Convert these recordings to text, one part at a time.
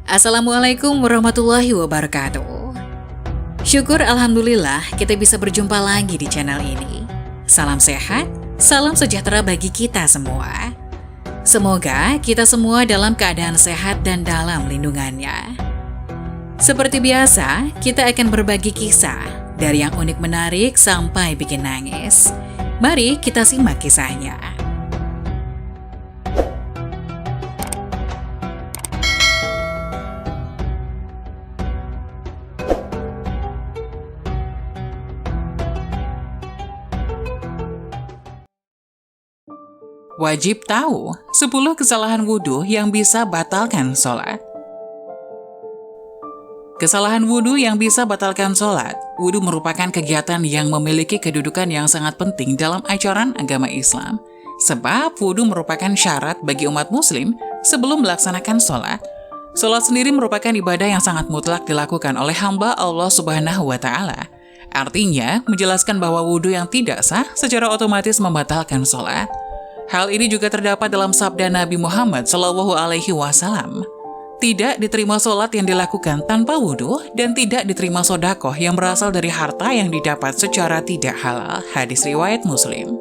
Assalamualaikum warahmatullahi wabarakatuh. Syukur alhamdulillah kita bisa berjumpa lagi di channel ini. Salam sehat, salam sejahtera bagi kita semua. Semoga kita semua dalam keadaan sehat dan dalam lindungannya. Seperti biasa, kita akan berbagi kisah dari yang unik menarik sampai bikin nangis. Mari kita simak kisahnya. Wajib tahu 10 kesalahan wudhu yang bisa batalkan sholat. Kesalahan wudhu yang bisa batalkan sholat. Wudhu merupakan kegiatan yang memiliki kedudukan yang sangat penting dalam ajaran agama Islam. Sebab wudhu merupakan syarat bagi umat muslim sebelum melaksanakan sholat. Sholat sendiri merupakan ibadah yang sangat mutlak dilakukan oleh hamba Allah Subhanahu wa Ta'ala. Artinya, menjelaskan bahwa wudhu yang tidak sah secara otomatis membatalkan sholat. Hal ini juga terdapat dalam sabda Nabi Muhammad SAW. Tidak diterima sholat yang dilakukan tanpa wudhu dan tidak diterima sodakoh yang berasal dari harta yang didapat secara tidak halal. Hadis riwayat Muslim.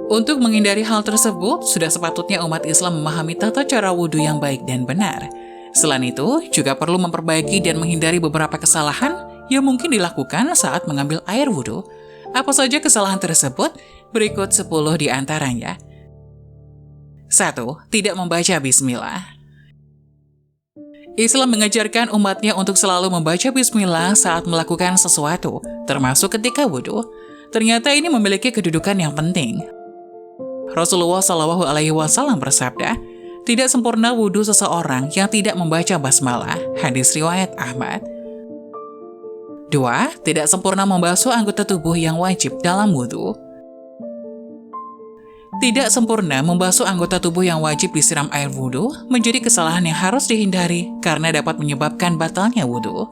Untuk menghindari hal tersebut, sudah sepatutnya umat Islam memahami tata cara wudhu yang baik dan benar. Selain itu, juga perlu memperbaiki dan menghindari beberapa kesalahan yang mungkin dilakukan saat mengambil air wudhu. Apa saja kesalahan tersebut? Berikut 10 di antaranya. 1. Tidak membaca bismillah. Islam mengajarkan umatnya untuk selalu membaca bismillah saat melakukan sesuatu, termasuk ketika wudhu. Ternyata ini memiliki kedudukan yang penting. Rasulullah SAW bersabda, tidak sempurna wudhu seseorang yang tidak membaca basmalah. Hadis riwayat Ahmad. 2. Tidak sempurna membasuh anggota tubuh yang wajib dalam wudhu. Tidak sempurna membasuh anggota tubuh yang wajib disiram air wudhu menjadi kesalahan yang harus dihindari karena dapat menyebabkan batalnya wudhu.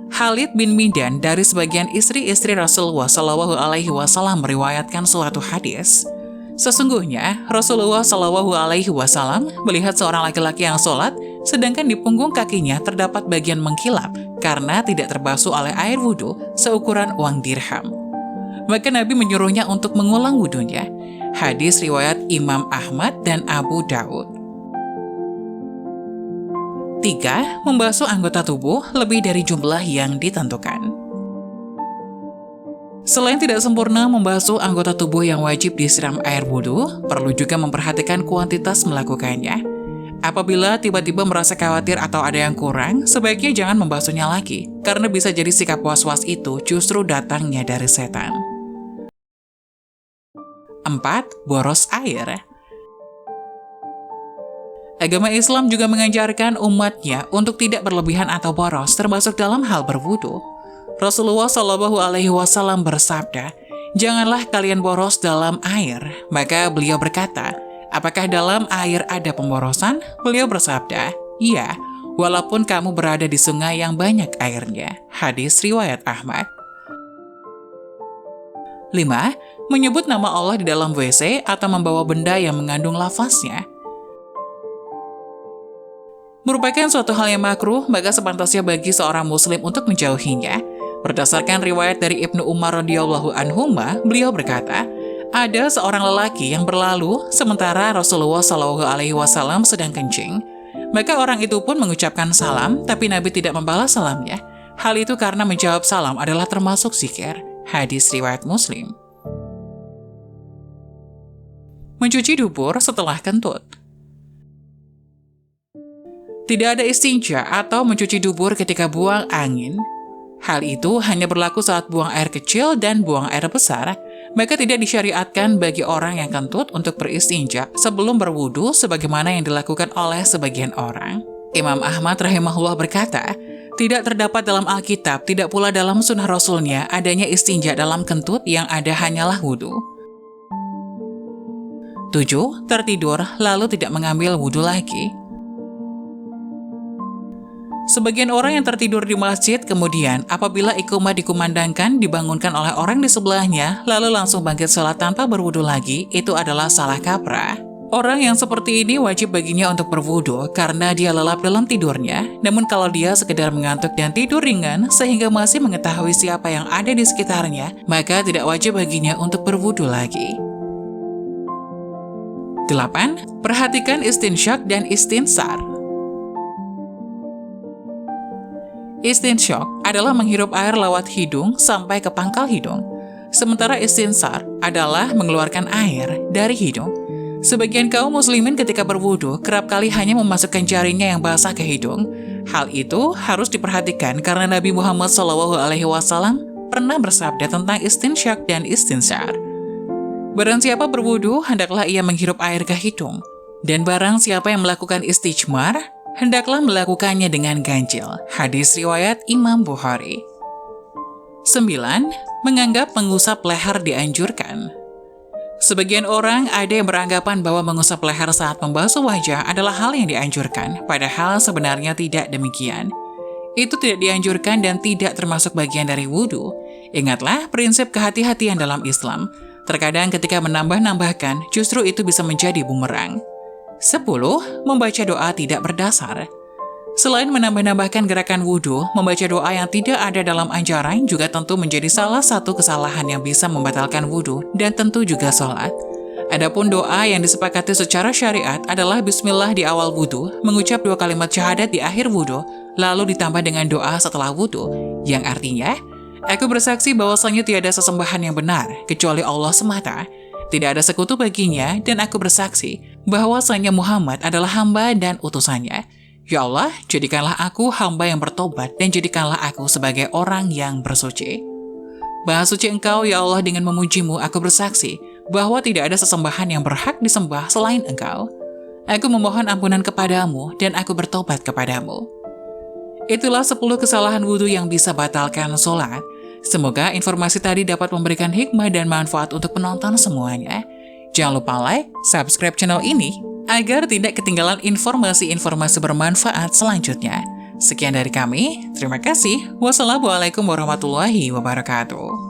Khalid bin Midan dari sebagian istri-istri Rasulullah SAW meriwayatkan suatu hadis. Sesungguhnya Rasulullah SAW melihat seorang laki-laki yang sholat, sedangkan di punggung kakinya terdapat bagian mengkilap karena tidak terbasuh oleh air wudhu seukuran uang dirham. Maka Nabi menyuruhnya untuk mengulang wudhunya. Hadis riwayat Imam Ahmad dan Abu Daud. 3. Membasuh anggota tubuh lebih dari jumlah yang ditentukan. Selain tidak sempurna membasuh anggota tubuh yang wajib disiram air wudhu, perlu juga memperhatikan kuantitas melakukannya. Apabila tiba-tiba merasa khawatir atau ada yang kurang, sebaiknya jangan membasuhnya lagi, karena bisa jadi sikap was-was itu justru datangnya dari setan. 4. Boros air. Agama Islam juga mengajarkan umatnya untuk tidak berlebihan atau boros, termasuk dalam hal berwudu. Rasulullah SAW bersabda, janganlah kalian boros dalam air. Maka beliau berkata, apakah dalam air ada pemborosan? Beliau bersabda, iya, walaupun kamu berada di sungai yang banyak airnya. Hadis riwayat Ahmad. 5. Menyebut nama Allah di dalam WC atau membawa benda yang mengandung lafaznya. Merupakan suatu hal yang makruh, maka sepantasnya bagi seorang muslim untuk menjauhinya. Berdasarkan riwayat dari Ibnu Umar radhiyallahu anhuma, beliau berkata, ada seorang lelaki yang berlalu sementara Rasulullah SAW sedang kencing. Maka orang itu pun mengucapkan salam, tapi Nabi tidak membalas salamnya. Hal itu karena menjawab salam adalah termasuk zikir. Hadis riwayat Muslim. Mencuci dubur setelah kentut. Tidak ada istinja atau mencuci dubur ketika buang angin. Hal itu hanya berlaku saat buang air kecil dan buang air besar, maka tidak disyariatkan bagi orang yang kentut untuk beristinja sebelum berwudu sebagaimana yang dilakukan oleh sebagian orang. Imam Ahmad rahimahullah berkata, tidak terdapat dalam Alkitab, tidak pula dalam sunnah Rasulnya adanya istinja dalam kentut, yang ada hanyalah wudhu. 7. Tertidur lalu tidak mengambil wudhu lagi. Sebagian orang yang tertidur di masjid kemudian apabila iqamah dikumandangkan dibangunkan oleh orang di sebelahnya lalu langsung bangkit sholat tanpa berwudhu lagi, itu adalah salah kaprah. Orang yang seperti ini wajib baginya untuk berwudu karena dia lelap dalam tidurnya. Namun kalau dia sekedar mengantuk dan tidur ringan sehingga masih mengetahui siapa yang ada di sekitarnya, maka tidak wajib baginya untuk berwudu lagi. 8. Perhatikan istinsyak dan istinsar. Istinsyak adalah menghirup air lewat hidung sampai ke pangkal hidung. Sementara istinsar adalah mengeluarkan air dari hidung. Sebagian kaum muslimin ketika berwudu kerap kali hanya memasukkan jarinya yang basah ke hidung. Hal itu harus diperhatikan karena Nabi Muhammad SAW pernah bersabda tentang istinsyak dan istinsar. Barang siapa berwudu, hendaklah ia menghirup air ke hidung. Dan barang siapa yang melakukan istijmar, hendaklah melakukannya dengan ganjil. Hadis riwayat Imam Bukhari. 9. Menganggap mengusap leher dianjurkan. Sebagian orang ada yang beranggapan bahwa mengusap leher saat membasuh wajah adalah hal yang dianjurkan, padahal sebenarnya tidak demikian. Itu tidak dianjurkan dan tidak termasuk bagian dari wudu. Ingatlah prinsip kehati-hatian dalam Islam. Terkadang ketika menambah-nambahkan, justru itu bisa menjadi bumerang. 10. Membaca doa tidak berdasar. Selain menambah-nambahkan gerakan wudu, membaca doa yang tidak ada dalam ajaran juga tentu menjadi salah satu kesalahan yang bisa membatalkan wudu dan tentu juga sholat. Adapun doa yang disepakati secara syariat adalah bismillah di awal wudu, mengucap 2 kalimat syahadat di akhir wudu, lalu ditambah dengan doa setelah wudu, yang artinya, aku bersaksi bahwasanya tiada sesembahan yang benar, kecuali Allah semata. Tidak ada sekutu baginya, dan aku bersaksi bahwasanya Muhammad adalah hamba dan utusannya. Ya Allah, jadikanlah aku hamba yang bertobat dan jadikanlah aku sebagai orang yang bersuci. Maha suci Engkau, ya Allah, dengan memujimu aku bersaksi bahwa tidak ada sesembahan yang berhak disembah selain Engkau. Aku memohon ampunan kepadamu dan aku bertobat kepadamu. Itulah 10 kesalahan wudu yang bisa batalkan sholat. Semoga informasi tadi dapat memberikan hikmah dan manfaat untuk penonton semuanya. Jangan lupa like, subscribe channel ini, agar tidak ketinggalan informasi-informasi bermanfaat selanjutnya. Sekian dari kami, terima kasih. Wassalamualaikum warahmatullahi wabarakatuh.